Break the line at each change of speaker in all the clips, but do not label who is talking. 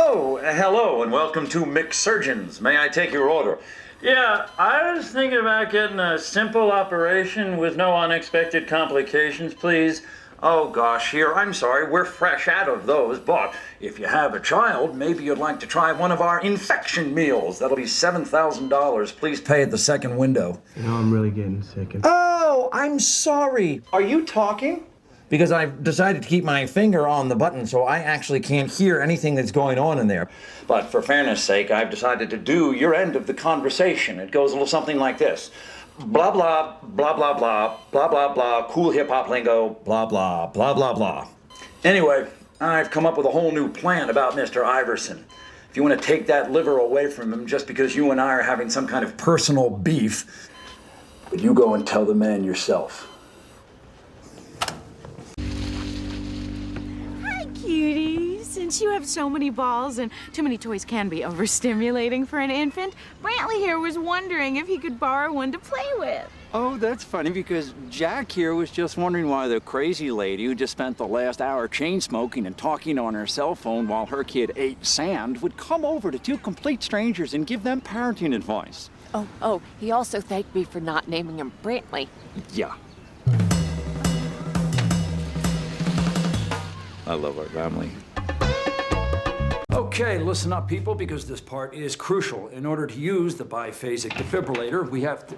Oh, hello and welcome to McSurgeons. May I take your order?
Yeah, I was thinking about getting a simple operation with no unexpected complications, please.
Oh gosh, here, I'm sorry, we're fresh out of those, but if you have a child, maybe you'd like to try one of our infection meals. That'll be $7,000. Please pay at the second window.
You know, I'm really getting sick.
Oh, I'm sorry. Are you talking? Because I've decided to keep my finger on the button so I actually can't hear anything that's going on in there. But for fairness' sake, I've decided to do your end of the conversation. It goes a little something like this. Blah, blah, blah, blah, blah, blah, blah, blah, cool hip-hop lingo, blah, blah, blah, blah, blah. Anyway, I've come up with a whole new plan about Mr. Iverson. If you want to take that liver away from him just because you and I are having some kind of personal beef, you go and tell the man yourself.
Cutie, since you have so many balls and too many toys can be overstimulating for an infant, Brantley here was wondering if he could borrow one to play with.
Oh, that's funny because Jack here was just wondering why the crazy lady who just spent the last hour chain smoking and talking on her cell phone while her kid ate sand would come over to two complete strangers and give them parenting advice.
Oh, he also thanked me for not naming him Brantley.
Yeah.
I love our family. Okay, listen up, people, because this part is crucial. In order to use the biphasic defibrillator, we have to...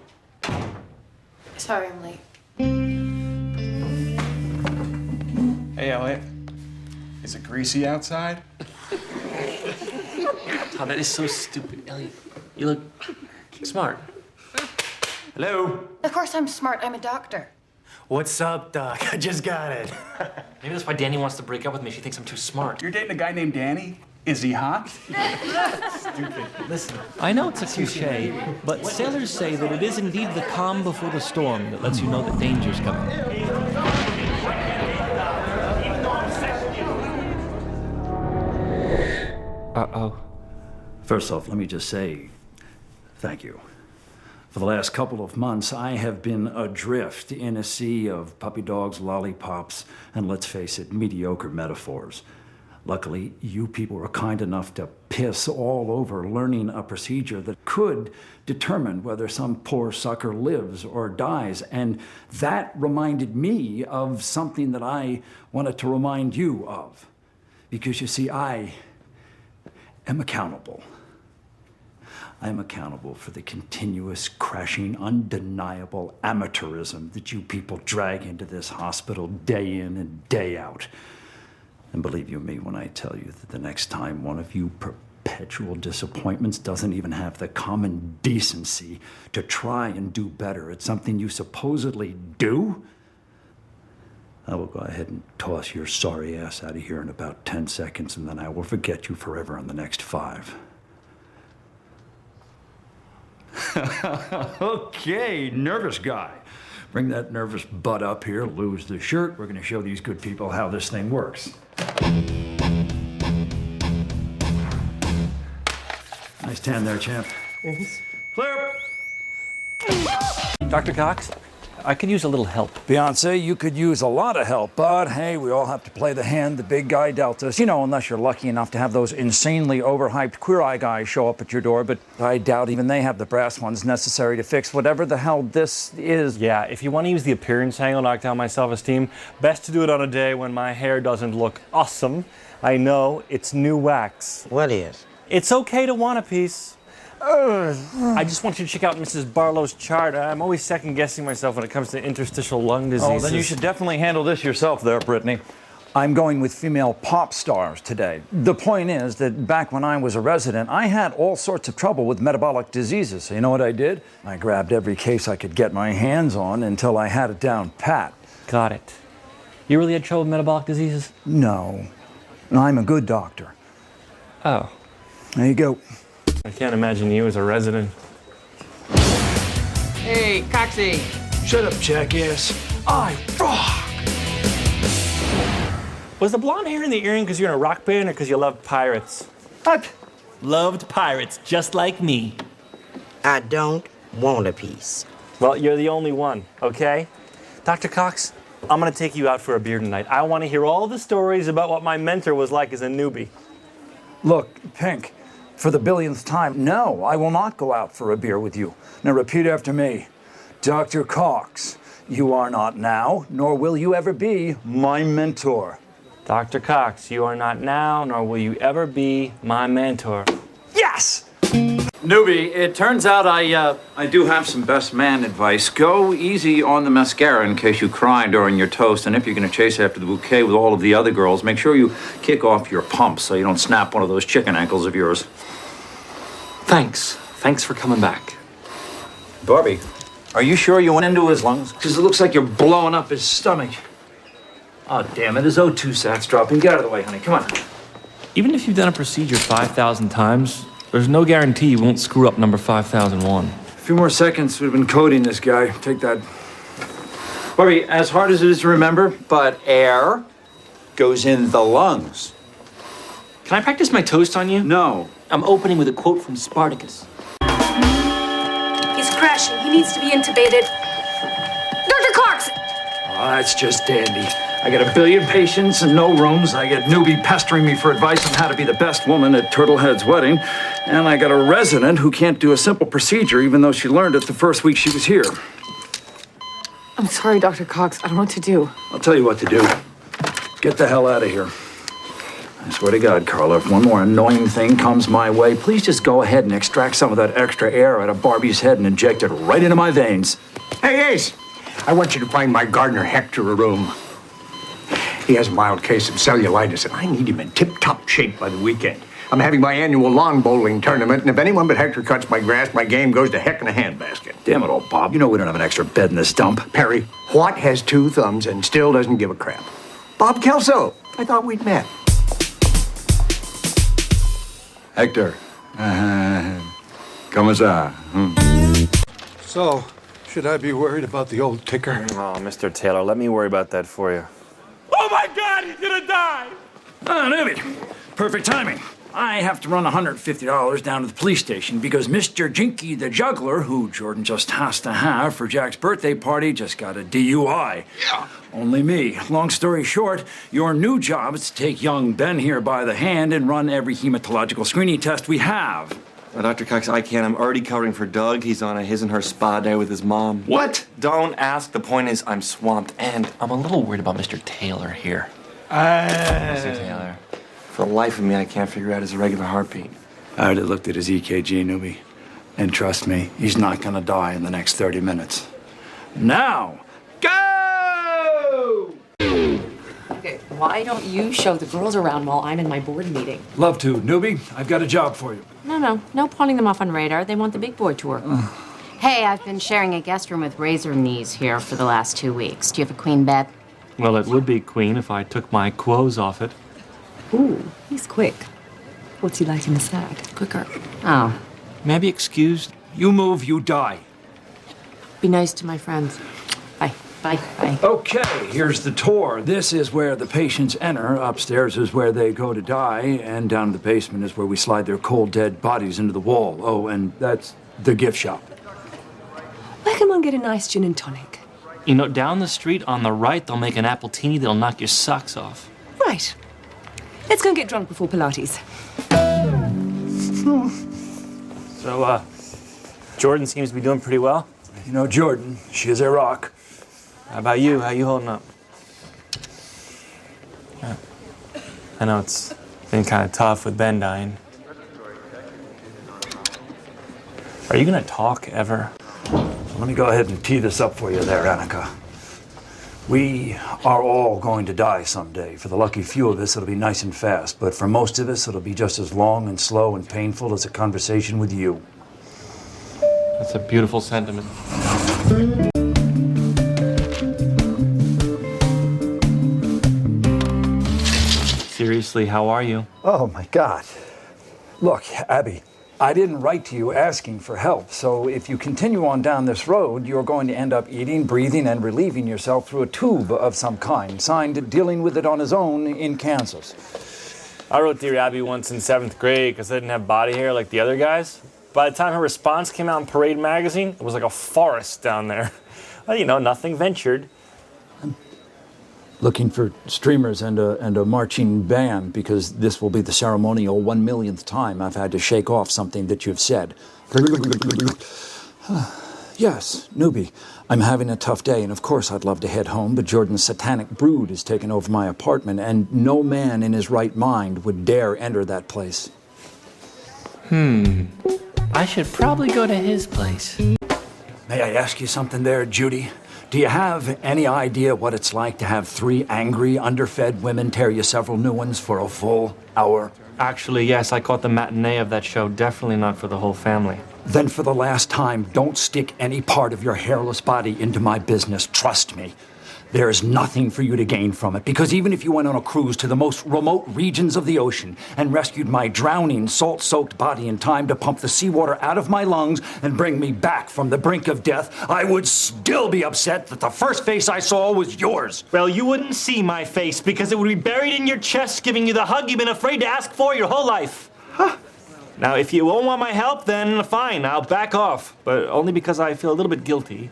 Sorry, I'm late.
Hey, Elliot. Is it greasy outside?
Todd, that is so stupid. Elliot, you look smart.
Hello?
Of course I'm smart. I'm a doctor.
What's up, Doc? I just got it.
Maybe that's why Danny wants to break up with me. She thinks I'm too smart.
You're dating a guy named Danny? Is he hot?
Stupid. Listen.
I know it's a cliche, but sailors say that it is indeed the calm before the storm that lets you know that danger's coming.
Uh-oh. First off, let me just say thank you. For the last couple of months, I have been adrift in a sea of puppy dogs, lollipops, and let's face it, mediocre metaphors. Luckily, you people were kind enough to piss all over learning a procedure that could determine whether some poor sucker lives or dies. And that reminded me of something that I wanted to remind you of. Because you see, I am accountable. I am accountable for the continuous, crashing, undeniable amateurism that you people drag into this hospital day in and day out. And believe you me when I tell you that the next time one of you perpetual disappointments doesn't even have the common decency to try and do better at something you supposedly do, I will go ahead and toss your sorry ass out of here in about 10 seconds, and then I will forget you forever in the next 5. Okay, nervous guy. Bring that nervous butt up here, lose the shirt. We're gonna show these good people how this thing works. Nice tan there, champ.
Thanks.
Clear.
Dr. Cox, I could use a little help.
Beyonce, you could use a lot of help, but hey, we all have to play the hand the big guy dealt us. You know, unless you're lucky enough to have those insanely overhyped Queer Eye guys show up at your door, but I doubt even they have the brass ones necessary to fix whatever the hell this is.
Yeah, if you want to use the appearance angle to knock down my self-esteem, best to do it on a day when my hair doesn't look awesome. I know, it's new wax.
What is?
It's okay to want a piece. I just want you to check out Mrs. Barlow's chart. I'm always second-guessing myself when it comes to interstitial lung diseases.
Oh, then you should definitely handle this yourself there, Brittany. I'm going with female pop stars today. The point is that back when I was a resident, I had all sorts of trouble with metabolic diseases. So you know what I did? I grabbed every case I could get my hands on until I had it down pat.
Got it. You really had trouble with metabolic diseases?
No. I'm a good doctor.
Oh.
There you go.
I can't imagine you as a resident.
Hey, Coxie!
Shut up, jackass. I rock!
Was the blonde hair in the earring because you're in a rock band or because you love pirates?
What?
Loved pirates, just like me.
I don't want a piece.
Well, you're the only one, okay? Dr. Cox, I'm gonna take you out for a beer tonight. I wanna hear all the stories about what my mentor was like as a newbie.
Look, Pink, for the billionth time, no, I will not go out for a beer with you. Now repeat after me. Dr. Cox, you are not now, nor will you ever be, my mentor.
Dr. Cox, you are not now, nor will you ever be my mentor.
Yes!
Newbie, it turns out I do have some best man advice. Go easy on the mascara in case you cry during your toast, and if you're going to chase after the bouquet with all of the other girls, make sure you kick off your pumps so you don't snap one of those chicken ankles of yours.
Thanks. Thanks for coming back.
Barbie, are you sure you went into his lungs? Because it looks like you're blowing up his stomach. Oh, damn it, his O2 sat's dropping. Get out of the way, honey, come on.
Even if you've done a procedure 5,000 times, there's no guarantee you won't screw up number 5001.
A few more seconds, we've been coding this guy. Take that.
Barbie, as hard as it is to remember, but air goes in the lungs.
Can I practice my toast on you?
No.
I'm opening with a quote from Spartacus.
He's crashing. He needs to be intubated. Dr. Cox!
Oh, that's just dandy. I got a billion patients and no rooms. I get Newbie pestering me for advice on how to be the best woman at Turtlehead's wedding. And I got a resident who can't do a simple procedure even though she learned it the first week she was here.
I'm sorry, Dr. Cox. I don't know what to do.
I'll tell you what to do. Get the hell out of here. I swear to God, Carla, if one more annoying thing comes my way, please just go ahead and extract some of that extra air out of Barbie's head and inject it right into my veins.
Hey, Ace, I want you to find my gardener Hector a room. He has a mild case of cellulitis, and I need him in tip-top shape by the weekend. I'm having my annual lawn bowling tournament, and if anyone but Hector cuts my grass, my game goes to heck in a handbasket.
Damn it, old Bob. You know we don't have an extra bed in this dump.
Perry, what has two thumbs and still doesn't give a crap? Bob Kelso. I thought we'd met.
Hector. ¿Cómo está?
So, should I be worried about the old ticker?
Oh, Mr. Taylor, let me worry about that for you.
Oh my God, he's gonna die!
Ah, Newbie. Perfect timing. I have to run $150 down to the police station because Mr. Jinky the Juggler, who Jordan just has to have for Jack's birthday party, just got a DUI.
Yeah.
Only me. Long story short, your new job is to take young Ben here by the hand and run every hematological screening test we have.
Dr. Cox, I can't. I'm already covering for Doug. He's on a his and her spa day with his mom.
What?
Don't ask. The point is, I'm swamped, and I'm a little worried about Mr. Taylor here.
Mr.
Taylor. For the life of me, I can't figure out his irregular heartbeat.
I already looked at his EKG, Newbie. And trust me, he's not gonna die in the next 30 minutes. Now, go!
Okay, why don't you show the girls around while I'm in my board meeting?
Love to, Newbie. I've got a job for you.
No pawning them off on radar. They want the big boy tour.
Hey, I've been sharing a guest room with Razor Knees here for the last 2 weeks. Do you have a queen bed?
Well, it would be queen if I took my clothes off it.
Ooh, he's quick. What's he like in the sack?
Quicker. Oh.
May I be excused?
You move, you die.
Be nice to my friends. Bye. Bye. Bye.
Okay, here's the tour. This is where the patients enter. Upstairs is where they go to die. And down in the basement is where we slide their cold, dead bodies into the wall. Oh, and that's the gift shop.
Where can one get a nice gin and tonic?
You know, down the street on the right, they'll make an appletini that'll knock your socks off.
Right. Let's go and get drunk before Pilates.
So, Jordan seems to be doing pretty well.
You know, Jordan, she is a rock.
How about you? How you holding up? Yeah. I know it's been kind of tough with Ben dying. Are you gonna talk ever?
Let me go ahead and tee this up for you there, Annika. We are all going to die someday. For the lucky few of us, it'll be nice and fast. But for most of us, it'll be just as long and slow and painful as a conversation with you.
That's a beautiful sentiment. Seriously, how are you?
Oh, my God. Look, Abby, I didn't write to you asking for help, so if you continue on down this road, you're going to end up eating, breathing, and relieving yourself through a tube of some kind, signed dealing with it on his own in Kansas.
I wrote Dear Abby once in 7th grade because I didn't have body hair like the other guys. By the time her response came out in Parade magazine, it was like a forest down there. Well, you know, nothing ventured.
looking for streamers and a marching band because this will be the ceremonial 1,000,000th time I've had to shake off something that you've said. Yes, newbie. I'm having a tough day, and of course I'd love to head home, but Jordan's satanic brood has taken over my apartment, and no man in his right mind would dare enter that place.
I should probably go to his place.
May I ask you something there, Judy? Do you have any idea what it's like to have 3 angry, underfed women tear you several new ones for a full hour?
Actually, yes, I caught the matinee of that show. Definitely not for the whole family.
Then for the last time, don't stick any part of your hairless body into my business. Trust me. There is nothing for you to gain from it, because even if you went on a cruise to the most remote regions of the ocean and rescued my drowning, salt-soaked body in time to pump the seawater out of my lungs and bring me back from the brink of death, I would still be upset that the first face I saw was yours.
Well, you wouldn't see my face because it would be buried in your chest, giving you the hug you've been afraid to ask for your whole life. Now, if you won't want my help, then fine, I'll back off. But only because I feel a little bit guilty.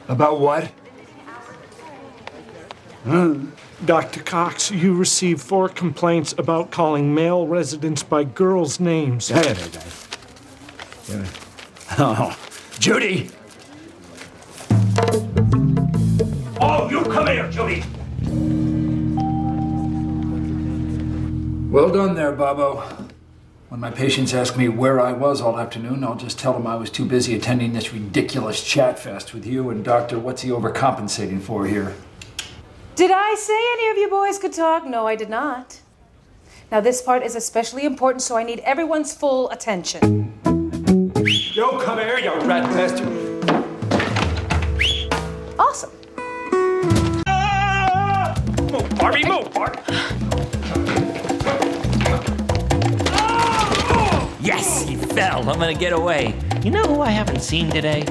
About what?
Dr. Cox, you received 4 complaints about calling male residents by girls' names.
Oh, Judy! Oh, you come here, Judy! Well done there, Bobo. When my patients ask me where I was all afternoon, I'll just tell them I was too busy attending this ridiculous chat fest with you and Doctor, what's he overcompensating for here?
Did I say any of you boys could talk? No, I did not. Now, this part is especially important, so I need everyone's full attention.
Yo, come here, you rat bastard.
Awesome.
Move, Barbie, move, Barbie.
Yes, he fell. I'm gonna get away. You know who I haven't seen today?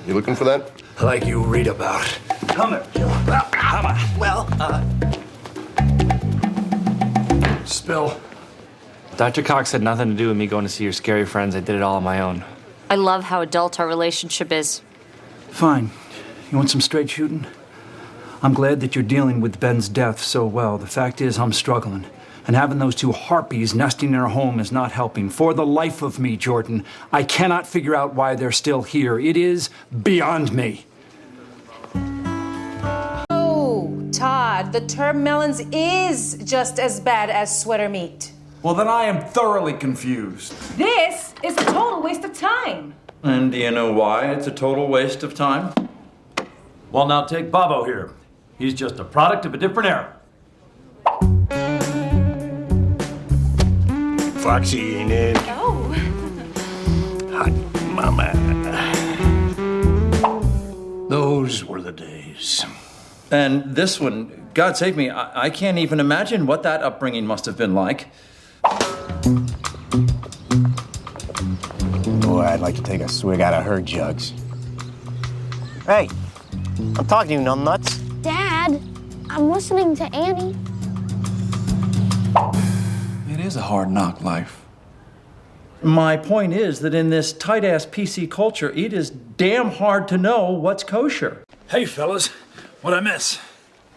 You looking for that?
Like you read about. Come here, Joe. Come on.
Well,
Spill.
Dr. Cox had nothing to do with me going to see your scary friends. I did it all on my own.
I love how adult our relationship is.
Fine. You want some straight shooting? I'm glad that you're dealing with Ben's death so well. The fact is, I'm struggling. And having those 2 harpies nesting in our home is not helping. For the life of me, Jordan, I cannot figure out why they're still here. It is beyond me.
Oh, Todd, the term melons is just as bad as sweater meat.
Well, then I am thoroughly confused.
This is a total waste of time.
And do you know why it's a total waste of time? Well, now take Bobo here. He's just a product of a different era.
Foxy ain't it?
Oh.
Hot mama. Those were the days.
And this one, God save me, I can't even imagine what that upbringing must have been like.
Boy, I'd like to take a swig out of her jugs. Hey, I'm talking to you, numbnuts.
Dad, I'm listening to Annie.
It is a hard knock life.
My point is that in this tight-ass PC culture, it is damn hard to know what's kosher. Hey, fellas, what'd I miss?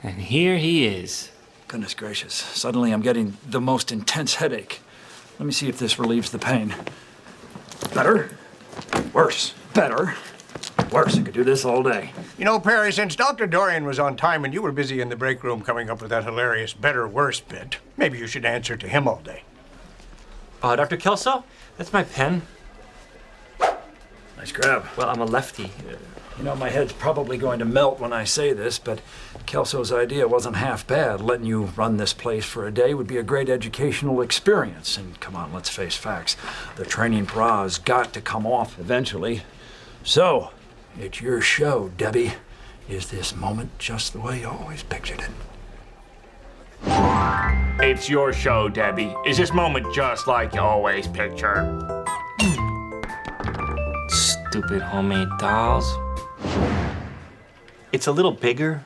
and here he is.
Goodness gracious, suddenly I'm getting the most intense headache. Let me see if this relieves the pain. Better? Worse. Better? Worse. I could do this all day.
You know, Perry, since Dr. Dorian was on time and you were busy in the break room coming up with that hilarious better, worse bit, maybe you should answer to him all day.
Dr. Kelso, that's my pen.
Nice grab.
Well, I'm a lefty.
You know, my head's probably going to melt when I say this, but Kelso's idea wasn't half bad. Letting you run this place for a day would be a great educational experience. And come on, let's face facts. The training bras got to come off eventually. So, it's your show, Debbie. Is this moment just the way you always pictured it?
It's your show, Debbie. Is this moment just like you always picture?
Stupid homemade dolls. It's a little bigger.